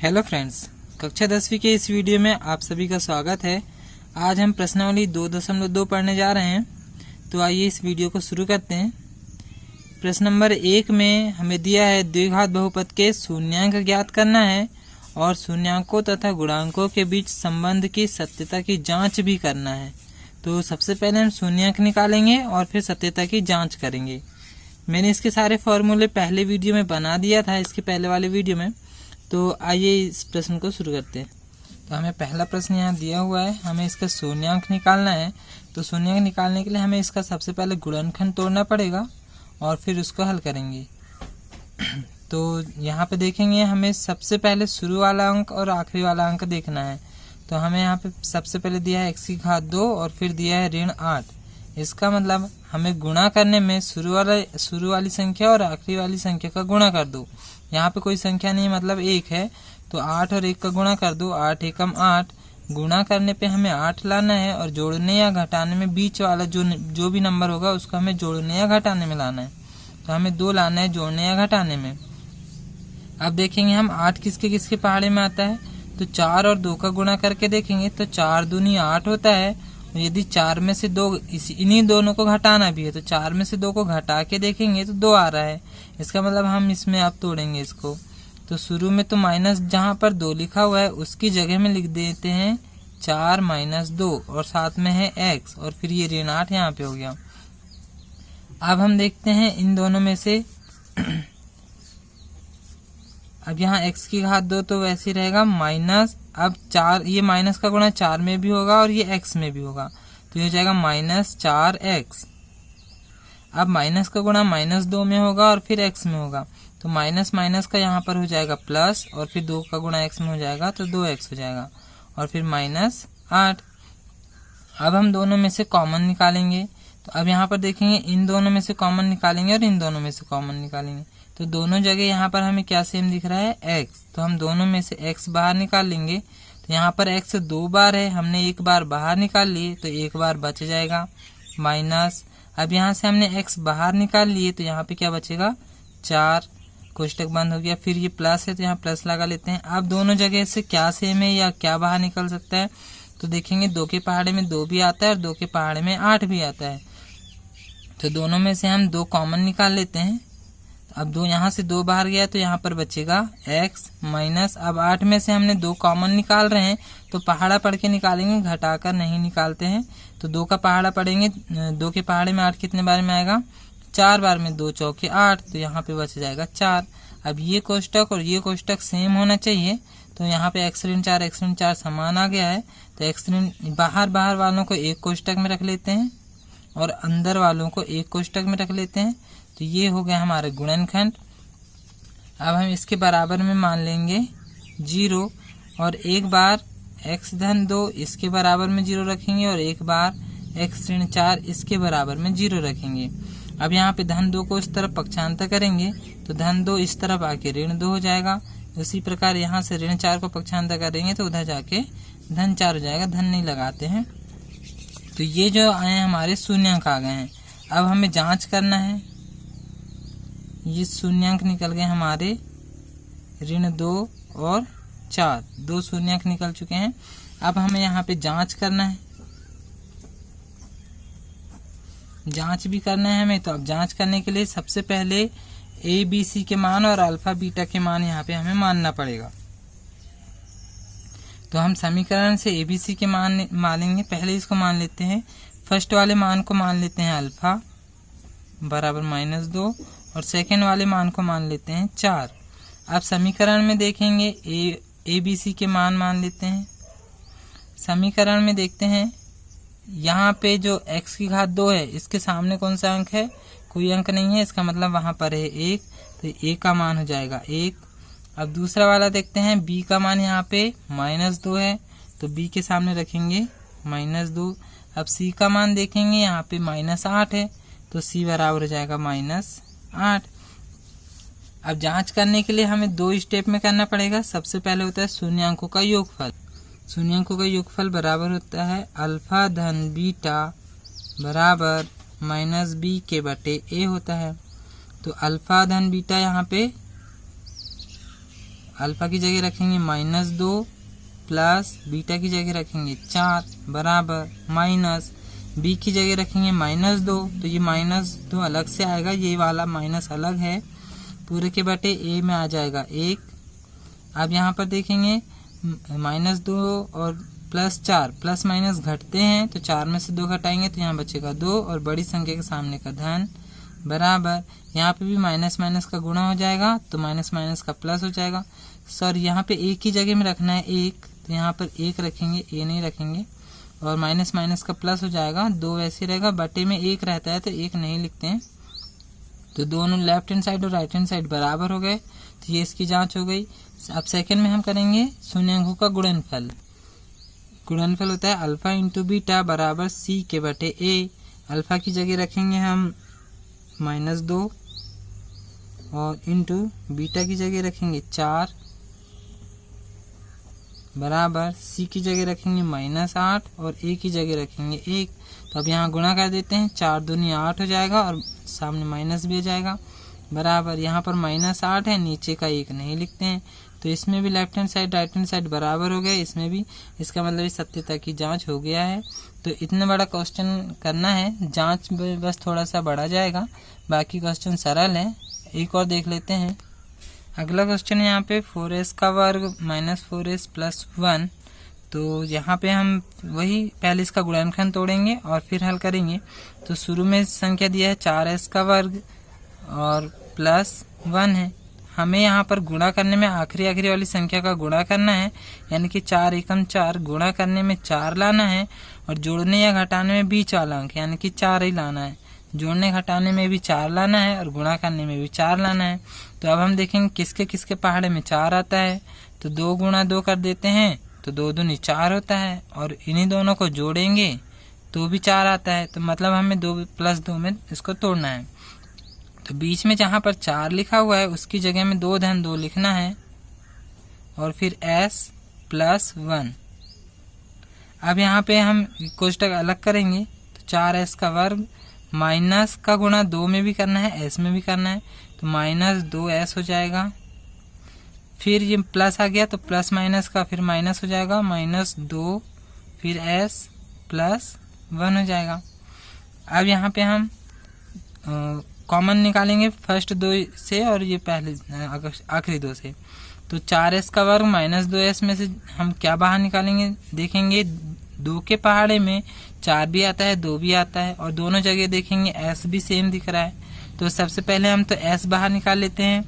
Hello friends, कक्षा 10वीं के इस वीडियो में आप सभी का स्वागत है। आज हम प्रश्नावली 2.2 पढ़ने जा रहे हैं। तो आइए इस वीडियो को शुरू करते हैं। प्रश्न नंबर 1 में हमें दिया है द्विघात बहुपद के शून्यांक ज्ञात करना है और शून्यांकों तथा गुणांकों के बीच संबंध की सत्यता की जांच भी करना है। तो सबसे पहले हम शून्यांक निकालेंगे और फिर सत्यता की जांच करेंगे। मैंने इसके सारे फॉर्मूले पहले वीडियो में बना दिया था, इसके पहले वाले वीडियो में। तो आइए इस प्रश्न को शुरू करते हैं। तो हमें पहला प्रश्न यहाँ दिया हुआ है, हमें इसका शून्यांक निकालना है। तो शून्यांक निकालने के लिए हमें इसका सबसे पहले गुणनखंड तोड़ना पड़ेगा और फिर उसको हल करेंगे। तो यहाँ पे देखेंगे, हमें सबसे पहले शुरू वाला अंक और आखिरी वाला अंक देखना है। तो हमें यहाँ पे सबसे पहले दिया है x की घात 2 और फिर दिया है ऋण 8। इसका मतलब हमें गुणा करने में शुरू वाली संख्या और आखिरी वाली संख्या का गुणा कर दो। यहाँ पे कोई संख्या नहीं, मतलब 1 है, तो 8 और 1 का गुणा कर दो। 8 एकम 8। गुणा करने पे हमें 8 लाना है और जोड़ने या घटाने में बीच वाला जो भी नंबर होगा उसको हमें जोड़ने या घटाने में लाना है। तो हमें 2 लाना है जोड़ने या घटाने में। अब देखेंगे हम 8 किसके किसके पहाड़े में आता है। तो 4 और 2 का गुणा करके देखेंगे तो 4 दूनी 8 होता है। यदि 4 में से 2 इन्हीं दोनों को घटाना भी है तो 4 में से 2 को घटा के देखेंगे तो 2 आ रहा है। इसका मतलब हम इसमें अब तोड़ेंगे इसको। तो शुरू में तो माइनस जहाँ पर 2 लिखा हुआ है उसकी जगह में लिख देते हैं 4 माइनस 2 और साथ में है x और फिर ये ऋण 8 यहाँ पे हो गया। अब हम देखते हैं इन दोनों में से अब यहाँ x की घात 2 तो वैसे ही रहेगा माइनस, अब 4, ये माइनस का गुणा 4 में भी होगा और ये x में भी होगा, तो ये हो जाएगा माइनस 4x। अब माइनस का गुणा माइनस 2 में होगा और फिर x में होगा, तो माइनस माइनस का यहाँ पर हो जाएगा प्लस और फिर 2 का गुणा x में हो जाएगा तो 2x हो जाएगा और फिर माइनस 8। अब हम दोनों में से कॉमन निकालेंगे। तो अब यहाँ पर देखेंगे, इन दोनों में से कॉमन निकालेंगे और इन दोनों में से कॉमन निकालेंगे। तो दोनों जगह यहाँ पर हमें क्या सेम दिख रहा है, x। तो हम दोनों में से x बाहर निकाल लेंगे। तो यहाँ पर x 2 बार है, हमने 1 बार बाहर निकाल लिए तो 1 बार बच जाएगा माइनस। अब यहाँ से हमने x बाहर निकाल लिए तो यहाँ पे क्या बचेगा 4, कोष्टक बंद हो गया। फिर ये प्लस है तो यहाँ प्लस लगा लेते हैं। अब दोनों जगह से क्या सेम है या क्या बाहर निकल सकता है, तो देखेंगे 2 के पहाड़े में 2 भी आता है और 2 के पहाड़े में 8 भी आता है। तो दोनों में से हम 2 कॉमन निकाल लेते हैं। अब 2 यहाँ से 2 बाहर गया तो यहाँ पर बचेगा x माइनस। अब 8 में से हमने 2 कॉमन निकाल रहे हैं तो पहाड़ा पढ़ के निकालेंगे, घटाकर नहीं निकालते हैं। तो 2 का पहाड़ा पढ़ेंगे, 2 के पहाड़े में 8 कितने बार में आएगा, 4 बार में। 2 चौके 8, तो यहाँ पे बच जाएगा 4। अब ये कोष्टक और ये कोष्टक सेम होना चाहिए, तो यहाँ पे x ऋण 4 समान आ गया है। तो x ऋण बाहर वालों को एक कोष्टक में रख लेते हैं और अंदर वालों को एक कोष्टक में रख लेते हैं। तो ये हो गया हमारे गुणनखंड। अब हम इसके बराबर में मान लेंगे 0 और एक बार x धन 2 इसके बराबर में 0 रखेंगे और एक बार x ऋण 4 इसके बराबर में 0 रखेंगे। अब यहाँ पे धन 2 को इस तरफ पक्षांतर करेंगे तो धन 2 इस तरफ आके ऋण 2 हो जाएगा। उसी प्रकार यहाँ से ऋण 4 को पक्षांतर करेंगे तो उधर जाके धन 4 हो जाएगा, धन नहीं लगाते हैं। तो ये जो आए हमारे शून्यांक आ गए हैं। अब हमें जांच करना है। ये शून्यांक निकल गए हमारे ऋण 2 और 4, 2 शून्यांक निकल चुके हैं। अब हमें यहाँ पे जांच करना है, जांच भी करना है हमें। तो अब जांच करने के लिए सबसे पहले a b c के मान और अल्फा बीटा के मान यहाँ पे हमें मानना पड़ेगा। तो हम समीकरण से a b c के मान मानेंगे। पहले इसको मान लेते हैं, फर्स्ट वाले मान को मान लेते हैं अल्फा बराबर -2 और सेकेंड वाले मान को मान लेते हैं 4। अब समीकरण में देखेंगे a b c के मान लेते हैं। समीकरण में देखते हैं, यहाँ पे जो x की घात 2 है इसके सामने कौन सा अंक है, कोई अंक नहीं है, इसका मतलब वहां पर है 1, तो a का मान हो जाएगा 1। अब दूसरा वाला देखते हैं, b का मान यहाँ पे -2 है तो b के सामने रखेंगे -2। अब c का मान देखेंगे, यहाँ पे -8 है तो c बराबर हो जाएगा -8। अब जांच करने के लिए हमें 2 स्टेप में करना पड़ेगा। सबसे पहले होता है शून्यांकों का योगफल। शून्यांकों का योगफल बराबर होता है अल्फा धन बीटा बराबर -b के बटे a होता है। तो अल्फा धन बीटा यहाँ पे अल्फ़ा की जगह रखेंगे -2 प्लस बीटा की जगह रखेंगे 4 बराबर माइनस बी की जगह रखेंगे -2, तो ये -2 अलग से आएगा, ये वाला माइनस अलग है, पूरे के बटे ए में आ जाएगा 1। अब यहाँ पर देखेंगे -2 और +4 प्लस माइनस घटते हैं, तो 4 में से 2 घटाएंगे तो यहाँ बचेगा 2 और बड़ी संख्या के सामने का धन बराबर, यहाँ पे भी माइनस माइनस का गुणा हो जाएगा तो माइनस माइनस का प्लस हो जाएगा। सर यहाँ पे एक की जगह में रखना है 1, तो यहाँ पर 1 रखेंगे, ए नहीं रखेंगे, और माइनस माइनस का प्लस हो जाएगा, 2 वैसे रहेगा, बटे में 1 रहता है तो 1 नहीं लिखते हैं। तो दोनों लेफ्ट हैंड साइड और राइट हैंड साइड बराबर हो गए, तो ये इसकी जांच हो गई। अब सेकंड में हम करेंगे शून्यांकों का गुणनफल। गुणनफल होता है अल्फा इंटू बीटा बराबर सी के बटे ए। अल्फा की जगह रखेंगे हम -2 और इंटू बीटा की जगह रखेंगे 4 बराबर सी की जगह रखेंगे -8 और ए की जगह रखेंगे 1। तो अब यहाँ गुणा कर देते हैं, 4 दूनी 8 हो जाएगा और सामने माइनस भी हो जाएगा बराबर, यहाँ पर -8 है, नीचे का 1 नहीं लिखते हैं, तो इसमें भी left hand side right hand side बराबर हो गए, इसमें भी, इसका मतलब इस सत्यता की जांच हो गया है। तो इतना बड़ा क्वेश्चन करना है, जांच बस थोड़ा सा बढ़ा जाएगा, बाकी क्वेश्चन सरल है। एक और देख लेते हैं। अगला क्वेश्चन है यहाँ पे 4s का वर्ग -4s + 1। तो यहाँ पे हम वही पहले इसका गुणनखंड तोड़ेंगे और फिर हल करेंगे। तो शुरू में संख्या दिया है 4s का वर्ग और +1 है, हमें यहाँ पर गुणा करने में आखिरी वाली संख्या का गुणा करना है, यानी कि 4 एकम 4, गुणा करने में 4 लाना है और जोड़ने या घटाने में बीच वाला अंक यानी कि 4 ही लाना है। जोड़ने घटाने में भी 4 लाना है और गुणा करने में भी 4 लाना है। तो अब हम देखेंगे किसके किसके पहाड़े में 4 आता है, तो 2 गुणा 2 कर देते हैं तो 2 दूनी 4 होता है, और इन्हीं दोनों को जोड़ेंगे तो भी 4 आता है, तो मतलब हमें 2 + 2 में इसको तोड़ना है। तो बीच में जहाँ पर 4 लिखा हुआ है उसकी जगह में 2 धन 2 लिखना है और फिर s + 1। अब यहाँ पे हम कोष्टक अलग करेंगे, तो 4s का वर्ग माइनस का गुणा 2 में भी करना है, s में भी करना है, तो -2s हो जाएगा। फिर ये प्लस आ गया तो प्लस माइनस का फिर माइनस हो जाएगा, -2 फिर s + 1 हो जाएगा। अब यहाँ पे हम कॉमन निकालेंगे फर्स्ट 2 से और ये पहले आखिरी 2 से। तो 4s का वर्ग -2s में से हम क्या बाहर निकालेंगे, देखेंगे 2 के पहाड़े में 4 भी आता है 2 भी आता है, और दोनों जगह देखेंगे s भी सेम दिख रहा है। तो सबसे पहले हम तो s बाहर निकाल लेते हैं,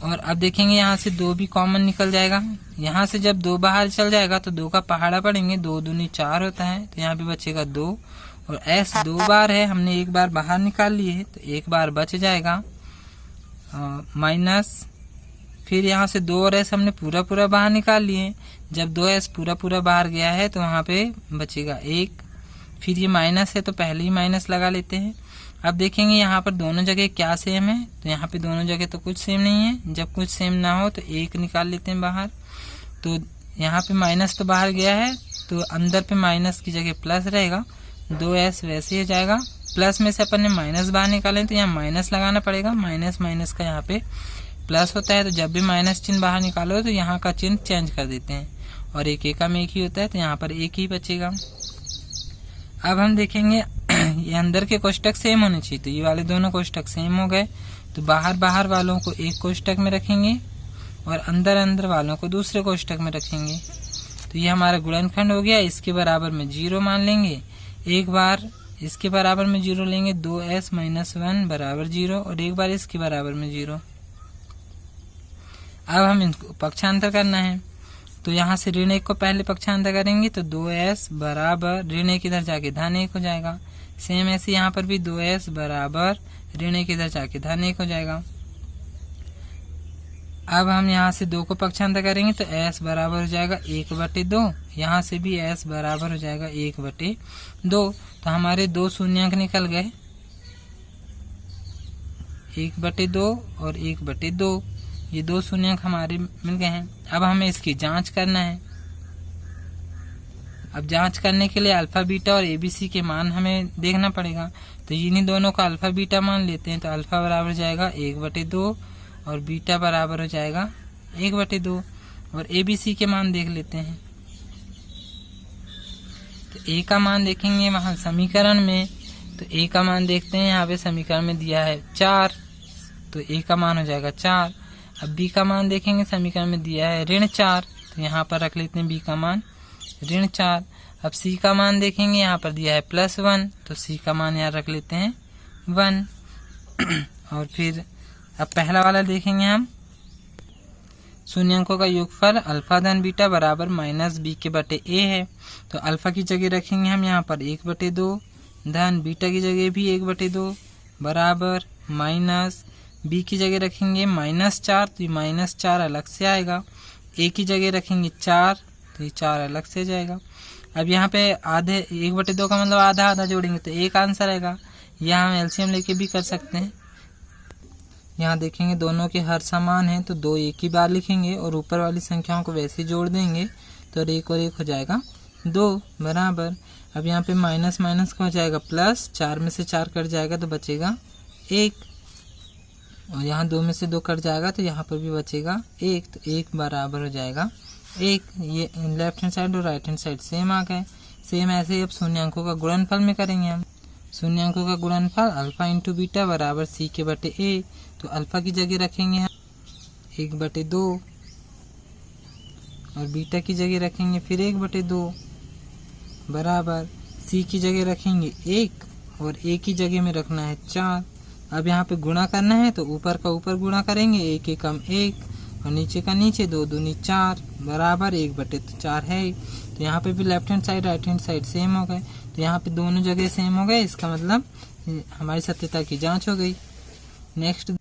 और अब देखेंगे यहाँ से 2 भी कॉमन निकल जाएगा। यहाँ से जब 2 बाहर चल जाएगा तो 2 का पहाड़ा पड़ेंगे, 2 दूनी 4 होता है, तो यहाँ पे बचेगा 2, और s 2 बार है, हमने 1 बार बाहर निकाल लिए है तो 1 बार बच जाएगा माइनस, फिर यहाँ से 2 और s हमने पूरा बाहर निकाल लिए। जब 2s पूरा बाहर गया है तो वहाँ पे बचेगा 1, फिर ये माइनस है तो पहले ही माइनस लगा लेते हैं। अब देखेंगे यहाँ पर दोनों जगह क्या सेम है, तो यहाँ पे दोनों जगह तो कुछ सेम नहीं है। जब कुछ सेम ना हो तो 1 निकाल लेते हैं बाहर, तो यहाँ पे माइनस तो बाहर गया है तो अंदर पे माइनस की जगह प्लस रहेगा, 2s वैसे ही जाएगा। प्लस में से अपन ने माइनस बाहर निकाले तो यहाँ माइनस लगाना पड़ेगा, माइनस का यहाँ पे प्लस होता है, तो जब भी माइनस चिन्ह बाहर निकालो तो यहाँ का चिन्ह चेंज कर देते हैं, और एक एकम एक ही होता है तो यहाँ पर 1 ही बचेगा। अब हम देखेंगे ये अंदर के कोष्टक सेम होने चाहिए, तो ये वाले दोनों कोष्टक सेम हो गए, तो बाहर वालों को एक कोष्टक में रखेंगे और अंदर वालों को दूसरे कोष्टक में रखेंगे। तो ये हमारा गुणनखंड हो गया। इसके बराबर में 0 मान लेंगे, एक बार इसके बराबर में 0 लेंगे, 2s - 1 बराबर 0, और एक बार इसके बराबर में 0। अब हम इनको पक्षांतर करना है, तो यहाँ से ऋण 1 को पहले पक्षांतर करेंगे तो 2s बराबर ऋण 1 इधर जाके धन 1 हो जाएगा। सेम ऐसे यहाँ पर भी 2s बराबर ऋण 1 इधर जाके धन 1 हो जाएगा। अब हम यहाँ से 2 को पक्षांतर करेंगे तो s बराबर हो जाएगा 1/2, यहाँ से भी s बराबर हो जाएगा 1/2। तो हमारे 2 शून्यांक निकल गए, 1/2 और 1/2, ये 2 शून्यांक हमारे मिल गए हैं। अब हमें इसकी जांच करना है। अब जांच करने के लिए अल्फा बीटा और एबीसी के मान हमें देखना पड़ेगा, तो इन्हीं दोनों का अल्फा बीटा मान लेते हैं। तो अल्फा बराबर हो जाएगा 1/2 और बीटा बराबर हो जाएगा 1/2। और ए बी सी के मान देख लेते हैं। तो ए का मान देखेंगे वहाँ समीकरण में, तो ए का मान देखते हैं, यहाँ पे समीकरण में दिया है 4, तो ए का मान हो जाएगा 4। अब बी का मान देखेंगे, समीकरण में दिया है -4, तो यहाँ पर रख लेते हैं बी का मान -4। अब सी का मान देखेंगे, यहाँ पर दिया है +1, तो सी का मान यहाँ रख लेते हैं 1। और फिर अब पहला वाला देखेंगे हम, शून्यांकों का योगफल अल्फा धन बीटा बराबर -b/a है। तो अल्फा की जगह रखेंगे हम यहाँ पर 1/2 धन बीटा की जगह भी 1/2 बराबर माइनस बी की जगह रखेंगे -4, तो ये -4 अलग से आएगा। ए की जगह रखेंगे 4, तो ये 4 अलग से जाएगा। अब यहाँ पे आधे 1/2 का मतलब आधा आधा जोड़ेंगे तो एक आंसर आएगा। यहाँ हम एलसीएम लेके भी कर सकते हैं। यहाँ देखेंगे दोनों के हर समान हैं, तो 2 एक ही बार लिखेंगे और ऊपर वाली संख्याओं को वैसे जोड़ देंगे, तो 1 और 1 हो जाएगा 2 बराबर। अब यहाँ पे माइनस माइनस का हो जाएगा प्लस, 4 में से 4 कट जाएगा तो बचेगा 1, और यहाँ 2 में से 2 कट जाएगा तो यहाँ पर भी बचेगा 1, तो 1 बराबर हो जाएगा 1। ये लेफ्ट हैंड साइड और राइट हैंड साइड सेम आ गए। सेम ऐसे ही अब शून्यांकों का गुणनफल में करेंगे हम। शून्यांकों का गुणनफल अल्फा इंटू बीटा बराबर c/a, तो अल्फा की जगह रखेंगे हम 1/2 और बीटा की जगह रखेंगे फिर 1/2 बराबर c की जगह रखेंगे 1 और a की जगह में रखना है 4। अब यहाँ पे गुणा करना है तो ऊपर का ऊपर गुणा करेंगे, 1 एकम 1 और नीचे का नीचे, 2 दूनी 4 बराबर 1/4 है। तो यहाँ पे भी left hand side right hand side same हो गए, तो यहाँ पे दोनों जगह सेम हो गए, इसका मतलब हमारी सत्यता की जांच हो गई। नेक्स्ट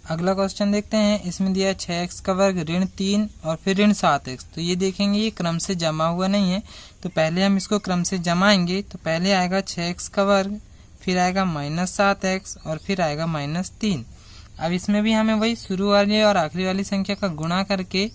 अगला क्वेश्चन देखते हैं। इसमें दिया है 6x का वर्ग -3 और फिर -7x। तो ये देखेंगे ये क्रम से जमा हुआ नहीं है, तो पहले हम इसको क्रम से जमाएंगे। तो पहले आएगा 6x का वर्ग, फिर आएगा -7x और फिर आएगा -3। अब इसमें भी हमें वही शुरू वाली और आखिरी वाली संख्या का गुणा करके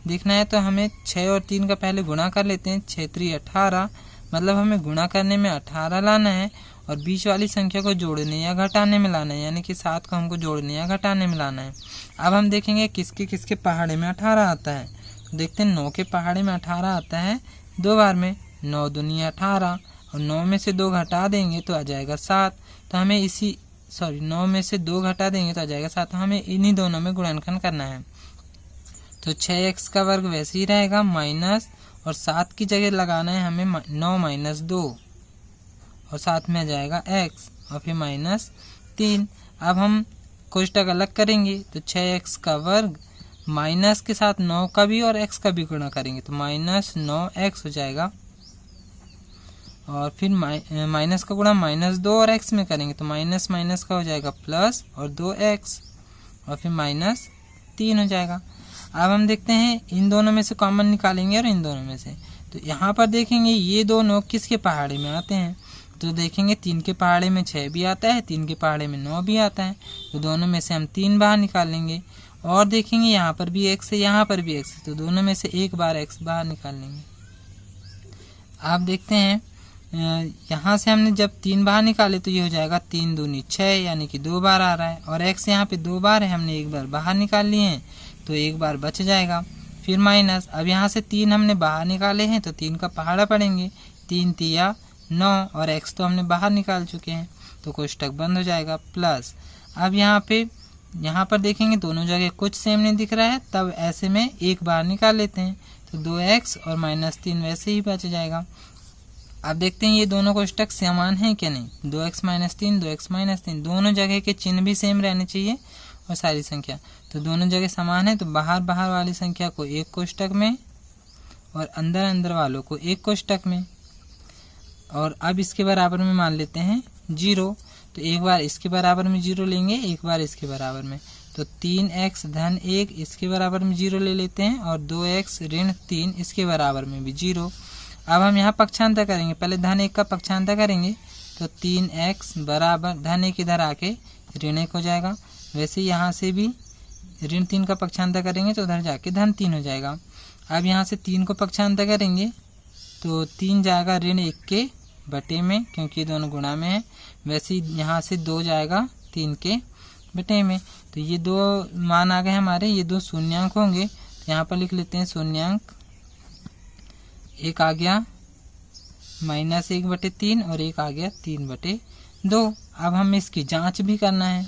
देखना है, तो हमें 6 और 3 का पहले गुणा कर लेते हैं। 6 3 18, मतलब हमें गुणा करने में 18 लाना है और बीच वाली संख्या को जोड़ने या घटाने में लाना है, यानी कि 7 को हमको जोड़ने या घटाने में लाना है। अब हम देखेंगे किसके किसके पहाड़े में 18 आता है। देखते हैं 9 के पहाड़े में 18 आता है 2 बार में, 9 दूनी 18 और 9 में से 2 घटा देंगे तो आ जाएगा 7। तो हमें 9 में से 2 घटा देंगे तो आ जाएगा 7। हमें इन्हीं दोनों में गुणनखंड करना है। तो 6x का वर्ग वैसे ही रहेगा माइनस, और 7 की जगह लगाना है हमें 9 - 2 और साथ में आ जाएगा x और फिर -3। अब हम कोष्टक अलग करेंगे, तो 6x का वर्ग माइनस के साथ 9 का भी और x का भी गुणा करेंगे तो -9x हो जाएगा। और फिर माइनस का गुणा -2 और x में करेंगे तो माइनस माइनस का हो जाएगा प्लस और 2x और फिर -3 हो जाएगा। अब हम देखते हैं इन दोनों में से कॉमन निकालेंगे और इन दोनों में से, तो यहाँ पर देखेंगे ये दोनों किसके पहाड़े में आते हैं। तो देखेंगे 3 के पहाड़े में 6 भी आता है, 3 के पहाड़े में 9 भी आता है, तो दोनों में से हम 3 बाहर निकालेंगे। और देखेंगे यहाँ पर भी x है, यहाँ पर भी x है, तो दोनों में से एक बार x बाहर निकाल लेंगे। आप देखते हैं यहाँ से हमने जब 3 बाहर निकाले तो ये हो जाएगा 3 दूनी 6, यानी कि 2 बार आ रहा है, और x यहाँ पे 2 बार है, हमने 1 बार बाहर निकाल लिए हैं तो 1 बार बच जाएगा। फिर माइनस, अब यहाँ से 3 हमने बाहर निकाले हैं तो 3 का पहाड़ा पड़ेंगे, 3 तिया 9 और x तो हमने बाहर निकाल चुके हैं तो कोष्टक बंद हो जाएगा। प्लस अब यहाँ पर देखेंगे दोनों जगह कुछ सेम नहीं दिख रहा है, तब ऐसे में 1 बार निकाल लेते हैं तो 2x और -3 वैसे ही बच जाएगा। अब देखते हैं ये दोनों कोष्टक समान हैं क्या नहीं। 2x - 3 2x - 3 दोनों जगह के चिन्ह भी सेम रहने चाहिए और सारी संख्या, तो दोनों जगह समान है, तो बाहर वाली संख्या को एक कोष्टक में और अंदर अंदर वालों को एक कोष्टक में। और अब इसके बराबर में मान लेते हैं 0, तो एक बार इसके बराबर में 0 लेंगे, एक बार इसके बराबर में, तो 3x धन 1 इसके बराबर में 0 ले लेते हैं और 2x ऋण 3 इसके बराबर में भी 0। अब हम यहाँ पक्षांतर करेंगे, पहले धन 1 का पक्षांतर करेंगे तो 3x बराबर धन 1 इधर आके ऋण 1 हो जाएगा। वैसे यहाँ से भी ऋण 3 का पक्षांतर करेंगे तो उधर जाके धन 3 हो जाएगा। अब यहाँ से 3 को पक्षांतर करेंगे तो 3 जाएगा ऋण 1 के बटे में, क्योंकि दोनों गुणा में है। वैसे ही यहाँ से 2 जाएगा 3 के बटे में। तो ये दो मान आ गए हमारे, ये दो शून्यांक होंगे, तो यहाँ पर लिख लेते हैं शून्यांक। एक आ गया -1/3 और एक आ गया 3/2। अब हमें इसकी जांच भी करना है।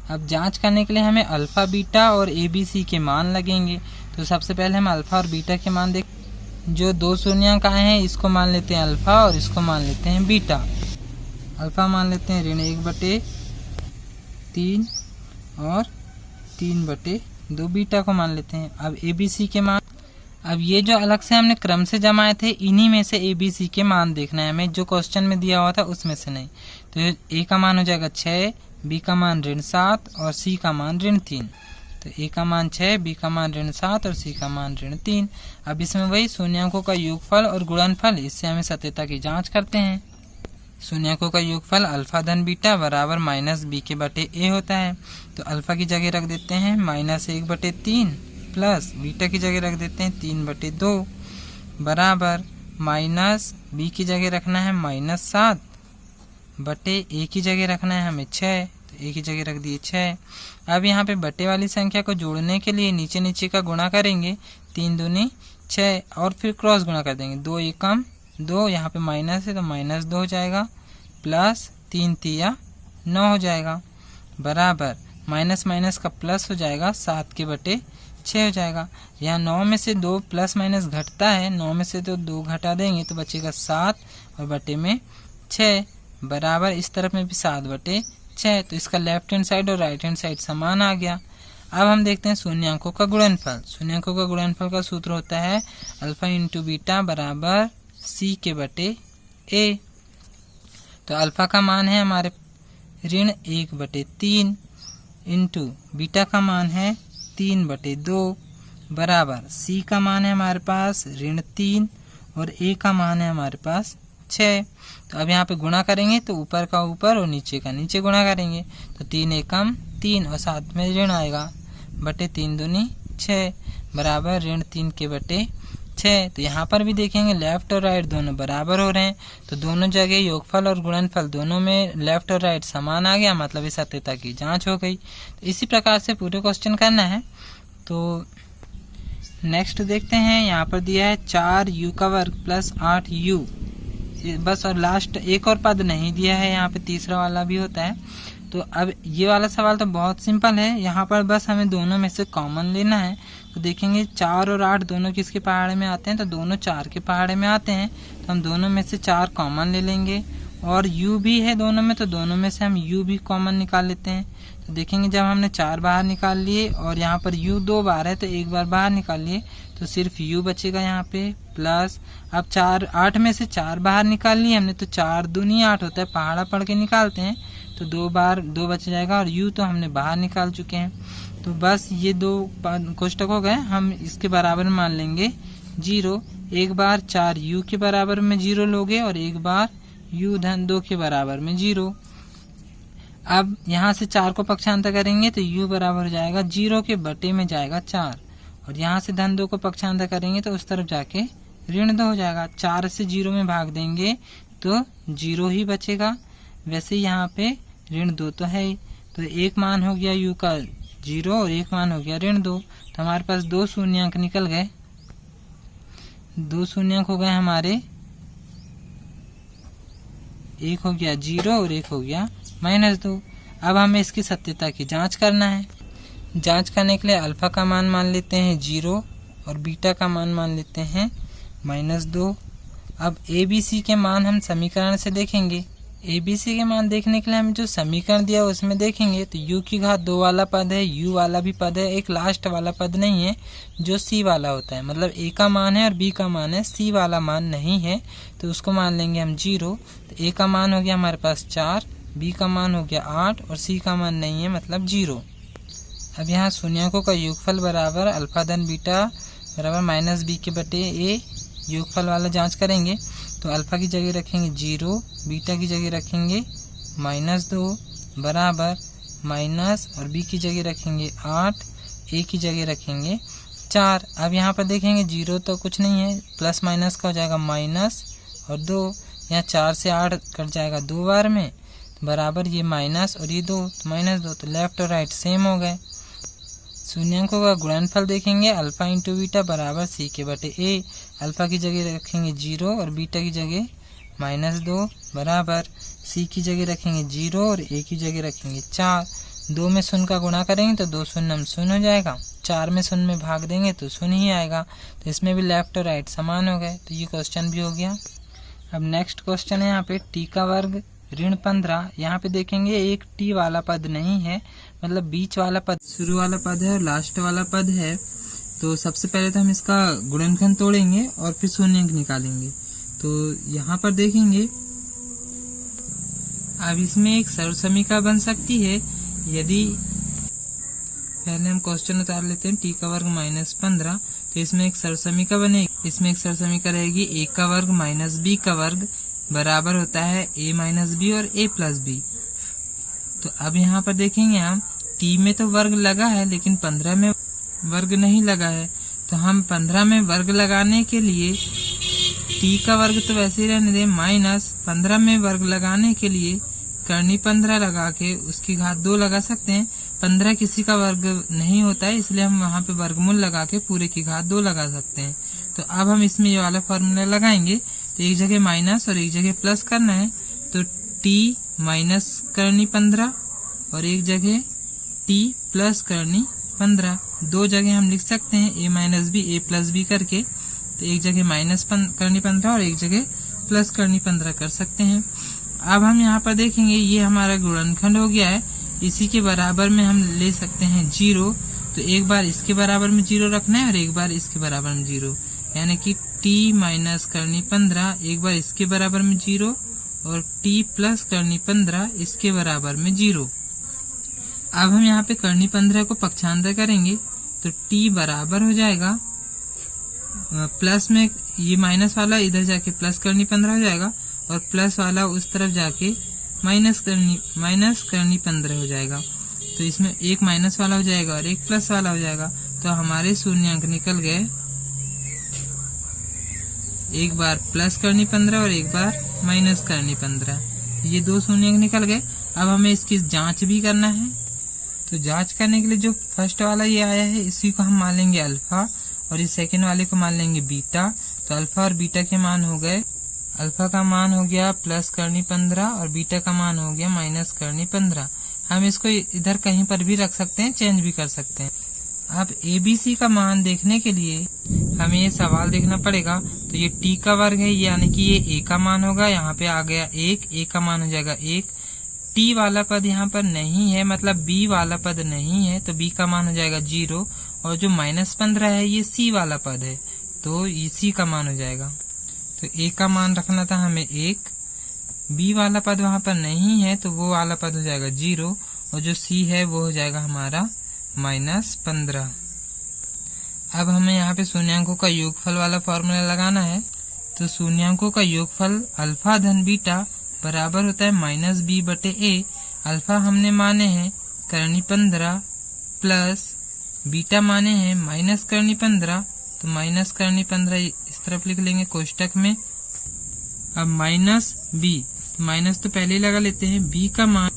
अब जांच करने के लिए हमें अल्फ़ा, बीटा और ABC के मान लगेंगे। तो सबसे पहले हम अल्फ़ा और बीटा के मान देख, जो दो शून्यांक आए हैं इसको मान लेते हैं अल्फ़ा और इसको मान लेते हैं बीटा। अल्फ़ा मान लेते हैं -1/3 और 3/2, बीटा को मान लेते हैं। अब ABC के मान, अब ये जो अलग से हमने क्रम से जमाए थे, इन्हीं में से ABC के मान देखना है हमें, जो क्वेश्चन में दिया हुआ था उसमें से नहीं। तो A का मान हो जाएगा 6, B का मान -7 और C का मान -3। तो A का मान 6, B का मान -7 और C का मान -3। अब इसमें वही शून्यांकों का योगफल और गुणनफल, इससे हमें सत्यता की जांच करते हैं। शून्यांकों का योगफल अल्फा धन बीटा बराबर -B/A होता है। तो अल्फा की जगह रख देते हैं -1/3 प्लस बीटा की जगह रख देते हैं 3/2 बराबर -B की जगह रखना है -7 बटे A की जगह रखना है हमें 6। तो A की जगह रख दिए 6। अब यहाँ पे बटे वाली संख्या को जोड़ने के लिए नीचे नीचे का गुणा करेंगे, 3 दूनी 6 और फिर क्रॉस गुणा कर देंगे, 2 एकम 2, यहाँ पे माइनस है तो -2 हो जाएगा, प्लस 3 तिया 9 हो जाएगा बराबर माइनस माइनस का प्लस हो जाएगा 7/6 हो जाएगा। यहाँ 9 में से 2 प्लस माइनस घटता है, 9 में से तो 2 घटा देंगे तो बचेगा 7 और बटे में 6 बराबर इस तरफ में भी 7/6। तो इसका लेफ्ट हैंड साइड और राइट हैंड साइड समान आ गया। अब हम देखते हैं शून्यांकों का गुणनफल। शून्यांकों का गुणनफल का सूत्र होता है अल्फा इंटू बीटा बराबर C/A। तो अल्फा का मान है हमारे -1/3 इंटू बीटा का मान है 3/2 बराबर C का मान है हमारे पास -3 और A का मान है हमारे पास 6। तो अब यहाँ पे गुणा करेंगे तो ऊपर का ऊपर और नीचे का नीचे गुणा करेंगे, तो 3 एकम 3 और साथ में ऋण आएगा, बटे 3 दूनी 6 बराबर -3/6। तो यहाँ पर भी देखेंगे लेफ्ट और राइट दोनों बराबर हो रहे हैं, तो दोनों जगह योगफल और गुणनफल दोनों में लेफ्ट और राइट समान आ गया, मतलब इस सत्यता की जांच हो गई। तो इसी प्रकार से पूरे क्वेश्चन करना है। तो नेक्स्ट देखते हैं, यहाँ पर दिया है 4u का वर्ग प्लस 8u बस, और लास्ट एक और पद नहीं दिया है, यहाँ पे तीसरा वाला भी होता है। तो अब ये वाला सवाल तो बहुत सिंपल है, यहाँ पर बस हमें दोनों में से कॉमन लेना है। तो देखेंगे 4 और 8 दोनों किसके पहाड़े में आते हैं, तो दोनों 4 के पहाड़े में आते हैं। तो हम दोनों में से 4 कॉमन ले लेंगे और u भी है दोनों में, तो दोनों में से हम u भी कॉमन निकाल लेते हैं। तो देखेंगे जब हमने 4 बाहर निकाल लिए और यहाँ पर u 2 बार है तो एक बार बाहर निकाल लिए, तो सिर्फ u बचेगा यहाँ पे, प्लस अब 8 में से 4 बाहर निकाल लिए हमने, तो 4 दूनी 8 होता है, पहाड़ा पढ़ के निकालते हैं, तो 2 बार 2 बच जाएगा और u तो हमने बाहर निकाल चुके हैं। तो बस ये 2 कोष्टक हो गए, हम इसके बराबर मान लेंगे 0। एक बार 4u के बराबर में 0 लोगे और एक बार u धन 2 के बराबर में 0। अब यहाँ से 4 को पक्षांतर करेंगे तो u बराबर हो जाएगा 0 के बटे में जाएगा 4, और यहाँ से धन 2 को पक्षांतर करेंगे तो उस तरफ जाके ऋण 2 हो जाएगा। 4 से 0 में भाग देंगे तो 0 ही बचेगा, वैसे यहाँ पे ऋण 2 तो है ही। तो एक मान हो गया u का 0 और एक मान हो गया ऋण 2। तो हमारे पास 2 शून्यांक निकल गए, 2 शून्यांक हो गए हमारे, एक हो गया 0 और एक हो गया -2। अब हमें इसकी सत्यता की जांच करना है। जांच करने के लिए अल्फा का मान लेते हैं 0 और बीटा का मान लेते हैं -2। अब ABC के मान हम समीकरण से देखेंगे। ABC के मान देखने के लिए हमें जो समीकरण दिया उसमें देखेंगे तो u की घात 2 वाला पद है, u वाला भी पद है, एक लास्ट वाला पद नहीं है जो c वाला होता है, मतलब a का मान है और b का मान है, c वाला मान नहीं है, तो उसको मान लेंगे हम 0। तो a का मान हो गया हमारे पास 4, b का मान हो गया 8 और c का मान नहीं है, मतलब 0। अब यहाँ शून्यांकों का योगफल बराबर अल्फा धन बीटा बराबर -b/a, योगफल वाला जांच करेंगे। तो अल्फा की जगह रखेंगे 0, बीटा की जगह रखेंगे -2 बराबर माइनस, और b की जगह रखेंगे 8, a की जगह रखेंगे 4। अब यहाँ पर देखेंगे 0 तो कुछ नहीं है, प्लस माइनस का हो जाएगा माइनस और 2, यहाँ 4 से 8 कट जाएगा 2 बार में, बराबर ये माइनस और ये 2 तो -2, तो लेफ्ट और राइट सेम हो गए। शून्यांकों का गुणनफल देखेंगे अल्फा इंटू बीटा बराबर सी के बटे ए। अल्फा की जगह रखेंगे 0 और बीटा की जगह -2 बराबर सी की जगह रखेंगे 0 और ए की जगह रखेंगे 4। 2 में शून्य का गुणा करेंगे तो 2 शून्य शून्य हो जाएगा। 4 में शून्य में भाग देंगे तो शून्य ही आएगा। तो इसमें भी लेफ्ट और राइट समान हो गए, तो ये क्वेश्चन भी हो गया। अब नेक्स्ट क्वेश्चन है यहाँ पे टी का वर्ग ऋण 15। यहाँ पे देखेंगे एक टी वाला पद नहीं है, मतलब बीच वाला पद, शुरू वाला पद है और लास्ट वाला पद है। तो सबसे पहले तो हम इसका गुणनखंड तोड़ेंगे और फिर शून्यंक निकालेंगे। तो यहाँ पर देखेंगे अब इसमें एक सर्वसमीका बन सकती है। यदि पहले हम क्वेश्चन उतार लेते हैं टी का वर्ग -15, तो इसमें एक सर्वसमीका बनेगी। इसमें एक सर्वसमीका रहेगी ए का वर्ग माइनस बी का वर्ग बराबर होता है a माइनस बी और a प्लस बी। तो अब यहाँ पर देखेंगे हम t में तो वर्ग लगा है लेकिन 15 में वर्ग नहीं लगा है। तो हम 15 में वर्ग लगाने के लिए t का वर्ग तो वैसे ही रहने दें, माइनस 15 में वर्ग लगाने के लिए करनी 15 लगा के उसकी घात 2 लगा सकते हैं। 15 किसी का वर्ग नहीं होता है, इसलिए हम वहाँ पे वर्गमूल लगा के पूरे की घात 2 लगा सकते हैं। तो अब हम इसमें ये वाला फॉर्मूला लगाएंगे। तो एक जगह माइनस और एक जगह प्लस करना है, तो t माइनस करनी 15 और एक जगह t प्लस करनी 15। 2 जगह हम लिख सकते हैं a minus B a plus B करके। तो एक जगह माइनस करनी 15 और एक जगह प्लस करनी 15 कर सकते हैं। अब हम यहाँ पर देखेंगे ये हमारा गुणनखंड हो गया है। इसी के बराबर में हम ले सकते हैं 0। तो एक बार इसके बराबर में 0 रखना है और एक बार इसके बराबर में 0, यानी कि t माइनस करनी 15 एक बार इसके बराबर में 0 और t प्लस करनी 15 इसके बराबर में 0। अब हम यहाँ पे करनी 15 को पक्षांतर करेंगे तो t बराबर हो जाएगा प्लस में ये माइनस वाला इधर जाके प्लस करनी 15 हो जाएगा और प्लस वाला उस तरफ जाके माइनस करनी 15 हो जाएगा। तो इसमें एक माइनस वाला हो जाएगा और एक प्लस वाला हो जाएगा। तो हमारे शून्यांक निकल गए, एक बार प्लस करनी 15 और एक बार माइनस करनी 15। ये 2 शून्यांक निकल गए। अब हमें इसकी जांच भी करना है। तो जांच करने के लिए जो फर्स्ट वाला ये आया है इसी को हम मान लेंगे अल्फा और इस सेकेंड वाले को मान लेंगे बीटा। तो अल्फा और बीटा के मान हो गए, अल्फा का मान हो गया प्लस करनी 15 और बीटा का मान हो गया माइनस करनी 15। हम इसको इधर कहीं पर भी रख सकते हैं, चेंज भी कर सकते हैं। अब ABC का मान देखने के लिए हमें ये सवाल देखना पड़ेगा। तो ये t का वर्ग है, यानी कि ये a का मान होगा, यहाँ पे आ गया 1, a का मान हो जाएगा 1। t वाला पद यहाँ पर नहीं है, मतलब b वाला पद नहीं है, तो b का मान हो जाएगा 0 और जो -15 है ये c वाला पद है, तो ये c का मान हो जाएगा। तो a का मान रखना था हमें 1, b वाला पद वहाँ पर नहीं है तो वो वाला पद हो जाएगा 0 और जो c है वो हो जाएगा हमारा -15। अब हमें यहाँ पे शून्यांकों का योगफल वाला फॉर्मूला लगाना है। तो शून्यांकों का योगफल अल्फा धन बीटा बराबर होता है -b बटे a। अल्फा हमने माने हैं करनी 15 प्लस बीटा माने हैं माइनस करनी 15, तो माइनस करनी 15 इस तरफ लिख लेंगे कोष्टक में। अब -b, माइनस तो पहले ही लगा लेते हैं। b का मान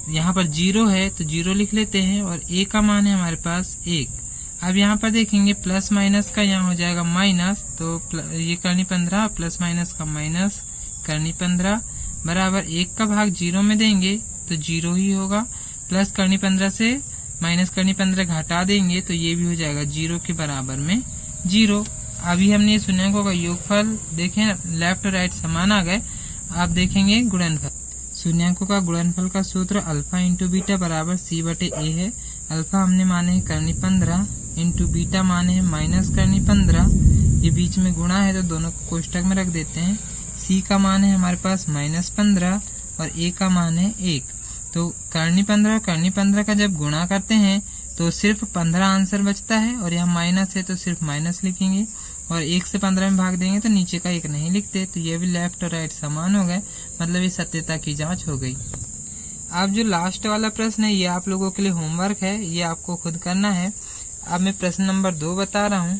यहाँ पर 0 है तो 0 लिख लेते हैं और a का मान है हमारे पास 1। अब यहाँ पर देखेंगे प्लस माइनस का यहाँ हो जाएगा माइनस, तो ये करनी 15 प्लस माइनस का माइनस करनी 15 बराबर 1 का भाग 0 में देंगे तो 0 ही होगा। प्लस करनी 15 से माइनस करनी 15 घटा देंगे तो ये भी हो जाएगा 0 के बराबर में 0। अभी हमने शून्यांकों का योगफल देखें, लेफ्ट और राइट समान आ गए। आप देखेंगे गुणनफल, शून्यांकों का गुणनफल का सूत्र अल्फा इंटू बीटा बराबर c बटे a है। अल्फा हमने माने है करनी 15 इंटू बीटा माने है माइनस करनी 15। ये बीच में गुणा है तो दोनों को कोष्टक में रख देते हैं। c का मान है हमारे पास -15 और a का मान है 1। तो करनी 15 और करनी 15 का जब गुणा करते हैं तो सिर्फ 15 आंसर बचता है और यहाँ माइनस है तो सिर्फ माइनस लिखेंगे और 1 से 15 में भाग देंगे तो नीचे का 1 नहीं लिखते। तो ये भी लेफ्ट और राइट समान हो गए, मतलब ये सत्यता की जांच हो गई। अब जो लास्ट वाला प्रश्न है ये आप लोगों के लिए होमवर्क है, ये आपको खुद करना है। अब मैं प्रश्न नंबर 2 बता रहा हूँ।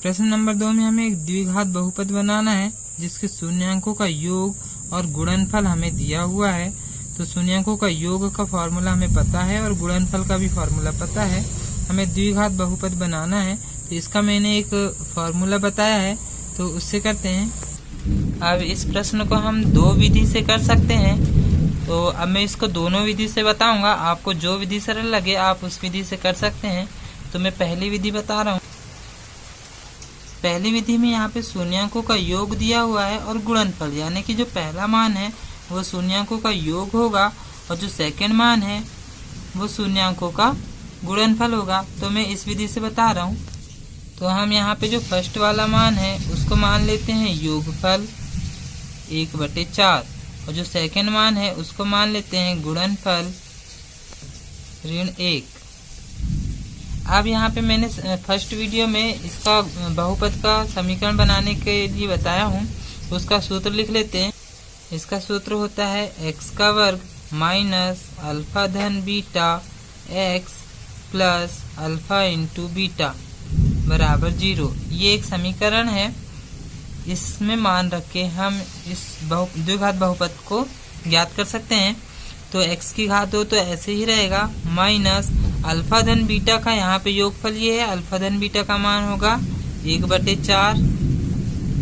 प्रश्न नंबर 2 में हमें एक द्विघात बहुपद बनाना है जिसके शून्यांकों का योग और गुणनफल हमें दिया हुआ है। तो शून्यकों का योग का फॉर्मूला हमें पता है और गुणनफल का भी फॉर्मूला पता है। हमें द्विघात बहुपद बनाना है, तो इसका मैंने एक फॉर्मूला बताया है, तो उससे करते हैं। अब इस प्रश्न को हम दो विधि से कर सकते हैं। तो अब मैं इसको दोनों विधि से बताऊंगा, आपको जो विधि सरल लगे आप उस विधि से कर सकते हैं। तो मैं पहली विधि बता रहा हूँ। पहली विधि में यहाँ पे शून्यकों का योग दिया हुआ है और गुणनफल, यानी कि जो पहला मान है वो शून्यकों का योग होगा और जो सेकंड मान है वो शून्यकों का गुणनफल होगा। तो मैं इस विधि से बता रहा हूँ। तो हम यहाँ पे जो फर्स्ट वाला मान है उसको मान लेते हैं योगफल 1/4 और जो सेकंड मान है उसको मान लेते हैं गुणनफल -1। अब यहाँ पे मैंने फर्स्ट वीडियो में इसका बहुपद का समीकरण बनाने के लिए बताया हूँ, तो उसका सूत्र लिख लेते हैं। इसका सूत्र होता है x² माइनस अल्फा धन beta x plus alpha into beta बराबर 0। ये एक समीकरण है, इसमें मान रख के हम इस द्विघात बहुपद को ज्ञात कर सकते हैं। तो x की घात 2 तो ऐसे ही रहेगा, माइनस अल्फा धन बीटा का यहाँ पे योगफल ये है, अल्फा धन बीटा का मान होगा 1/4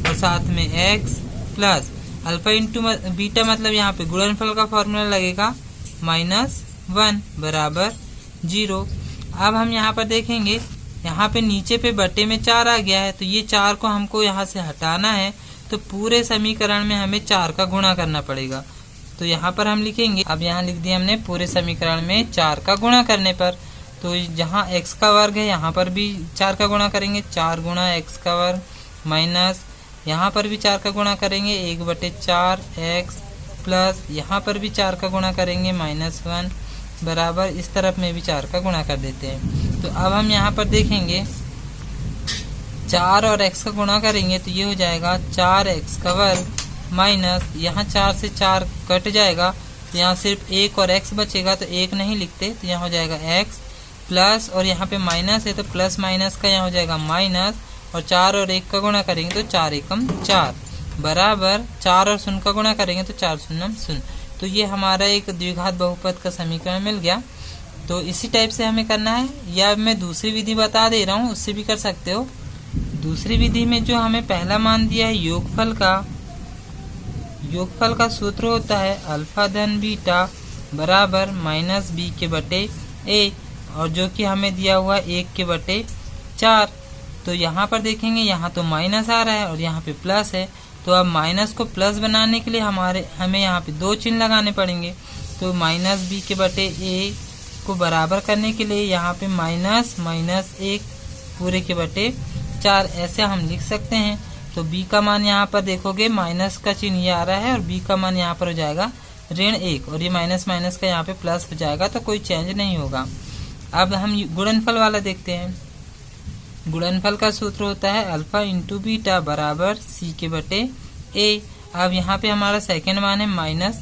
और साथ में x plus alpha into beta मतलब यहाँ पे गुणनफल का फॉर्मूला लगेगा -1 बराबर 0। अब हम यहाँ पर देखेंगे, यहाँ पे नीचे पे बटे में 4 आ गया है, तो ये 4 को हमको यहाँ से हटाना है, तो पूरे समीकरण में हमें 4 का गुणा करना पड़ेगा। तो यहाँ पर हम लिखेंगे, अब यहाँ लिख दिया हमने पूरे समीकरण में 4 का गुणा करने पर। तो जहाँ x का वर्ग है यहाँ पर भी 4 का गुणा करेंगे, 4 गुणा x का वर्ग माइनस यहाँ पर भी 4 का गुणा करेंगे 1/4 x प्लस यहाँ पर भी 4 का गुणा करेंगे -1 बराबर इस तरफ में भी 4 का गुणा कर देते हैं। तो अब हम यहाँ पर देखेंगे 4 और x का गुणा करेंगे तो ये हो जाएगा 4x का वर्ग माइनस यहाँ 4 से 4 कट जाएगा, तो यहाँ सिर्फ 1 और x बचेगा, तो 1 नहीं लिखते, तो यहाँ हो जाएगा x प्लस और यहाँ पे माइनस है तो प्लस माइनस का यहाँ हो जाएगा माइनस और 4 और 1 का गुणा करेंगे तो 4 एकम 4 बराबर 4 और 0 का गुणा करेंगे तो 4 शून्यम 0। तो ये हमारा एक द्विघात बहुपद का समीकरण मिल गया। तो इसी टाइप से हमें करना है, या मैं दूसरी विधि बता दे रहा हूँ उससे भी कर सकते हो। दूसरी विधि में जो हमें पहला मान दिया है योगफल का सूत्र होता है अल्फा धन बीटा बराबर -b/a और जो कि हमें दिया हुआ 1/4। तो यहाँ पर देखेंगे यहाँ तो माइनस आ रहा है और यहाँ पे प्लस है, तो अब माइनस को प्लस बनाने के लिए हमें यहाँ पे 2 चिन्ह लगाने पड़ेंगे। तो -b/a को बराबर करने के लिए यहाँ पे -1 पूरे के बटे 4 ऐसे हम लिख सकते हैं। तो b का मान यहाँ पर देखोगे माइनस का चिन्ह ये आ रहा है और b का मान यहाँ पर हो जाएगा -1 और ये माइनस माइनस का यहाँ पे प्लस हो जाएगा, तो कोई चेंज नहीं होगा। अब हम गुणनफल वाला देखते हैं। गुणनफल का सूत्र होता है अल्फा इंटू बीटा बराबर c/a। अब यहाँ पे हमारा सेकेंड मान है -1,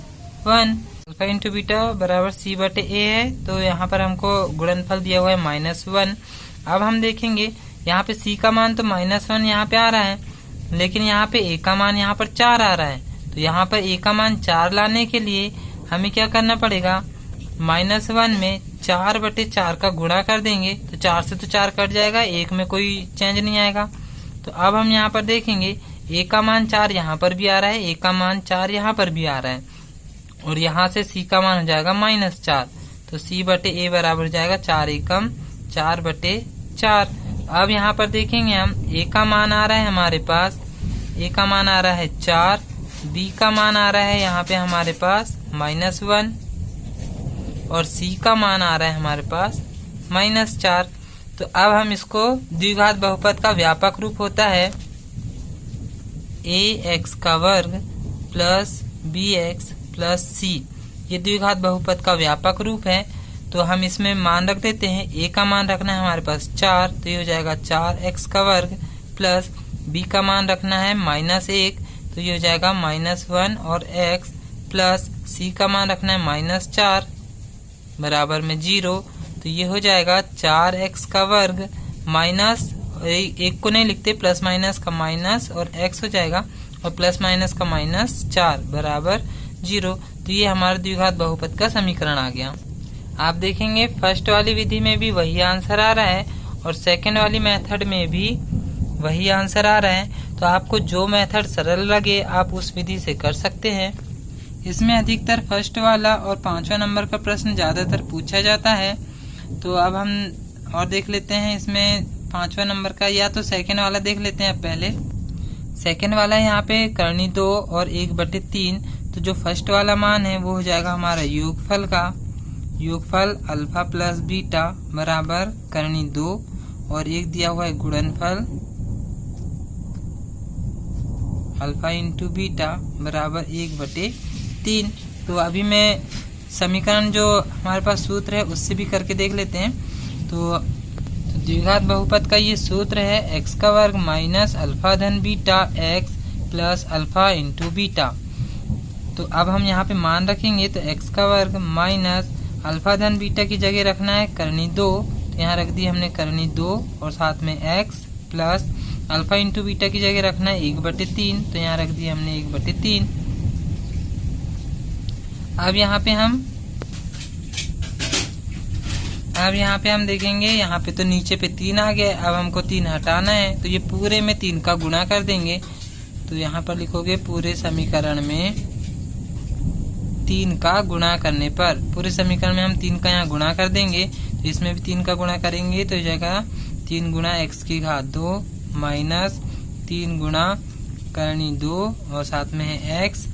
अल्फा इंटू बीटा बराबर c/a है, तो यहाँ पर हमको गुणनफल दिया हुआ है -1। अब हम देखेंगे यहाँ पे c का मान तो -1 यहाँ पे आ रहा है, लेकिन यहाँ पे a का मान यहाँ पर 4 आ रहा है। तो यहाँ पर a का मान 4 लाने के लिए हमें क्या करना पड़ेगा, -1 में 4/4 का गुणा कर देंगे, तो 4 से तो 4 कट जाएगा, 1 में कोई चेंज नहीं आएगा। तो अब हम यहाँ पर देखेंगे a का मान 4 यहाँ पर भी आ रहा है, a का मान 4 यहाँ पर भी आ रहा है और यहाँ से c का मान हो जाएगा -4, तो c/a बराबर हो जाएगा 4 एकम 4/4। अब यहाँ पर देखेंगे हम a का मान आ रहा है हमारे पास, a का मान आ रहा है 4, b का मान आ रहा है यहाँ पे हमारे पास -1 और c का मान आ रहा है हमारे पास -4। तो अब हम इसको द्विघात बहुपद का व्यापक रूप होता है ax का वर्ग प्लस bx प्लस c, ये द्विघात बहुपद का व्यापक रूप है। तो हम इसमें मान रख देते हैं, a का मान रखना है हमारे पास 4, तो ये हो जाएगा 4x का वर्ग प्लस b का मान रखना है -1, तो ये हो जाएगा -1 और x प्लस c का मान रखना है -4 बराबर में 0, तो ये हो जाएगा 4x का वर्ग माइनस 1 को नहीं लिखते, प्लस माइनस का माइनस और x हो जाएगा और प्लस माइनस का माइनस 4 बराबर 0। तो ये हमारा द्विघात बहुपद का समीकरण आ गया। आप देखेंगे फर्स्ट वाली विधि में भी वही आंसर आ रहा है और सेकंड वाली मेथड में भी वही आंसर आ रहा है। तो आपको जो मेथड सरल लगे आप उस विधि से कर सकते हैं। इसमें अधिकतर फर्स्ट वाला और 5वां नंबर का प्रश्न ज्यादातर पूछा जाता है। तो अब हम और देख लेते हैं इसमें 5वां नंबर का, या तो सेकंड वाला देख लेते हैं। पहले सेकंड वाला यहाँ पे करनी 2 और 1/3। तो जो फर्स्ट वाला मान है वो हो जाएगा हमारा योगफल का, योगफल अल्फा प्लस बीटा बराबर करनी 2 और 1 दिया हुआ है गुणनफल अल्फा इंटू बीटा बराबर 1/3। तो अभी मैं समीकरण जो हमारे पास सूत्र है उससे भी करके देख लेते हैं। तो द्विघात बहुपद का ये सूत्र है x का वर्ग माइनस अल्फा धन beta x plus alpha into beta. तो अब हम यहाँ पे मान रखेंगे तो x का वर्ग माइनस अल्फा धन बीटा की जगह रखना है करनी 2। तो यहाँ रख दी हमने करनी 2 और साथ में x plus alpha into beta की जगह रखना है 1/3। तो यहाँ रख दी हमने 1/3। अब यहाँ पे हम देखेंगे, यहाँ पे तो नीचे पे 3 आ गया। अब हमको 3 हटाना है तो ये पूरे में 3 का गुणा कर देंगे। तो यहाँ पर लिखोगे पूरे समीकरण में 3 का गुणा करने पर, पूरे समीकरण में हम 3 का यहाँ गुणा कर देंगे। तो इसमें भी 3 का गुणा करेंगे तो जगह 3 गुणा x की घात 2 माइनस 3 गुणा करनी 2 और साथ में है x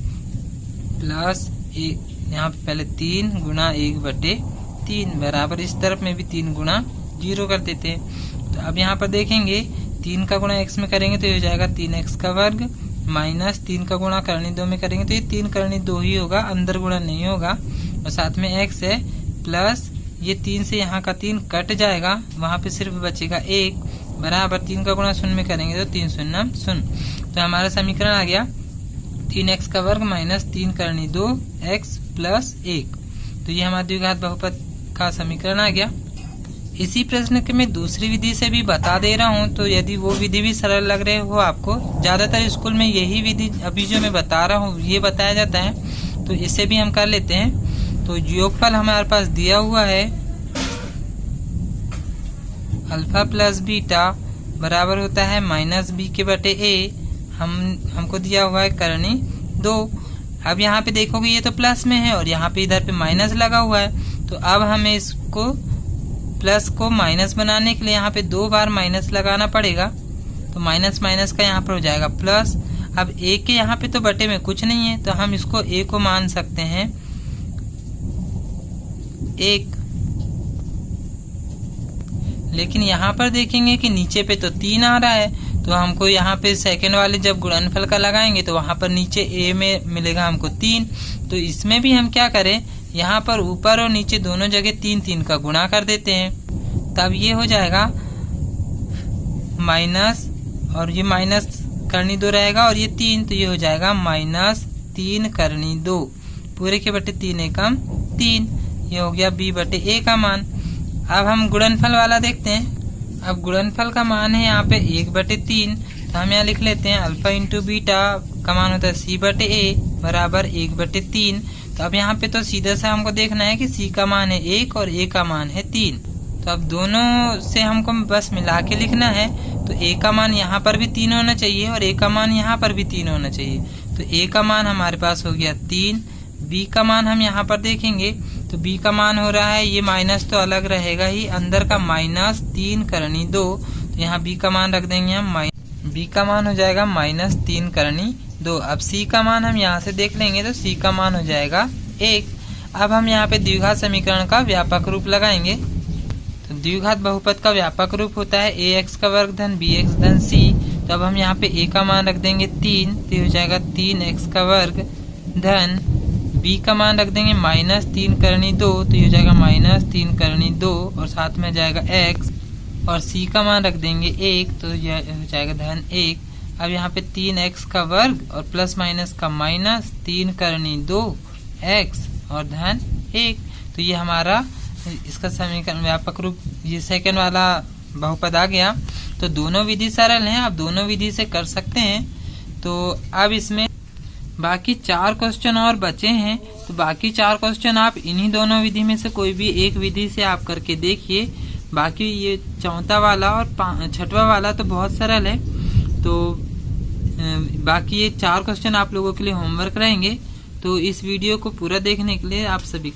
प्लस यहाँ पे पहले 3 गुणा 1/3 बराबर, इस तरफ में भी 3 गुणा 0 कर देते हैं। तो अब यहाँ पर देखेंगे 3 का गुणा x में करेंगे तो ये हो जाएगा 3x का वर्ग माइनस 3 का गुणा करनी 2 में करेंगे तो ये 3 करनी 2 ही होगा, अंदर गुणा नहीं होगा। और साथ में x है प्लस ये 3 से यहाँ का 3 कट जाएगा, वहां पे सिर्फ बचेगा 1 बराबर 3 का गुणा 0 में करेंगे तो 3 शून्य 0। तो हमारा समीकरण आ गया 3x का वर्ग माइनस 3 करनी 2 x प्लस 1। तो ये हमारा द्विघात बहुपद का समीकरण आ गया। इसी प्रश्न के मैं दूसरी विधि से भी बता दे रहा हूँ। तो यदि वो विधि भी सरल लग रहे हो आपको, ज्यादातर स्कूल में यही विधि अभी जो मैं बता रहा हूँ ये बताया जाता है, तो इसे भी हम कर लेते हैं। तो योगफल हमारे पास दिया हुआ है अल्फा प्लस बीटा बराबर होता है माइनस बी के बटे ए। हमको दिया हुआ है करनी 2। अब यहाँ पे देखोगे ये तो प्लस में है और यहाँ पे इधर पे माइनस लगा हुआ है। तो अब हमें इसको प्लस को माइनस बनाने के लिए यहाँ पे 2 बार माइनस लगाना पड़ेगा। तो माइनस माइनस का यहाँ पर हो जाएगा प्लस। अब ए के यहाँ पे तो बटे में कुछ नहीं है तो हम इसको ए को मान सकते हैं 1। लेकिन यहाँ पर देखेंगे कि नीचे पे तो 3 आ रहा है, तो हमको यहाँ पे सेकंड वाले जब गुणनफल का लगाएंगे तो वहां पर नीचे ए में मिलेगा हमको 3। तो इसमें भी हम क्या करें, यहाँ पर ऊपर और नीचे दोनों जगह 3 का गुणा कर देते हैं। तब ये हो जाएगा माइनस, और ये माइनस करनी 2 रहेगा और ये 3, तो ये हो जाएगा माइनस 3 करनी 2 पूरे के बटे 3 एकम 3। ये हो गया b बटे a का मान। अब हम गुणनफल वाला देखते हैं। अब गुणनफल का मान है यहाँ पे 1/3। तो हम यहाँ लिख लेते हैं अल्फा इंटू बीटा का मान होता है c बटे a बराबर 1/3। तो अब यहाँ पे तो सीधा सा हमको देखना है कि c का मान है 1 और a का मान है 3। तो अब दोनों से हमको बस मिला के लिखना है। तो a का मान यहाँ पर भी 3 होना चाहिए और a का मान यहाँ पर भी 3 होना चाहिए। तो a का मान हमारे पास हो गया 3। b का मान हम यहाँ पर देखेंगे तो b का मान हो रहा है, ये माइनस तो अलग रहेगा ही, अंदर का माइनस 3 करनी 2। तो यहाँ b का मान रख देंगे हम, b का मान हो जाएगा माइनस 3 करनी 2। अब c का मान हम यहाँ से देख लेंगे तो c का मान हो जाएगा 1। अब हम यहाँ पे द्विघात समीकरण का व्यापक रूप लगाएंगे। तो द्विघात बहुपद का व्यापक रूप होता है ax का वर्ग धन bx धन c। तो अब हम यहाँ पे a का मान रख देंगे 3, तो ये हो जाएगा 3x का वर्ग धन b का मान रख देंगे माइनस 3 करनी 2। तो ये हो जाएगा माइनस 3 करनी 2 और साथ में जाएगा x, और c का मान रख देंगे 1, तो यह हो जाएगा धन 1। अब यहाँ पे 3x का वर्ग और प्लस माइनस का माइनस 3 करनी 2 x और धन 1। तो ये हमारा इसका समीकरण व्यापक रूप, ये सेकंड वाला बहुपद आ गया। तो दोनों विधि सरल हैं, आप दोनों विधि से कर सकते हैं। तो अब इसमें बाकी 4 क्वेश्चन और बचे हैं, तो बाकी 4 क्वेश्चन आप इन्हीं दोनों विधि में से कोई भी एक विधि से आप करके देखिए। बाकी ये चौथा वाला और छठवा वाला तो बहुत सरल है। तो बाकी ये 4 क्वेश्चन आप लोगों के लिए होमवर्क रहेंगे। तो इस वीडियो को पूरा देखने के लिए आप सभी का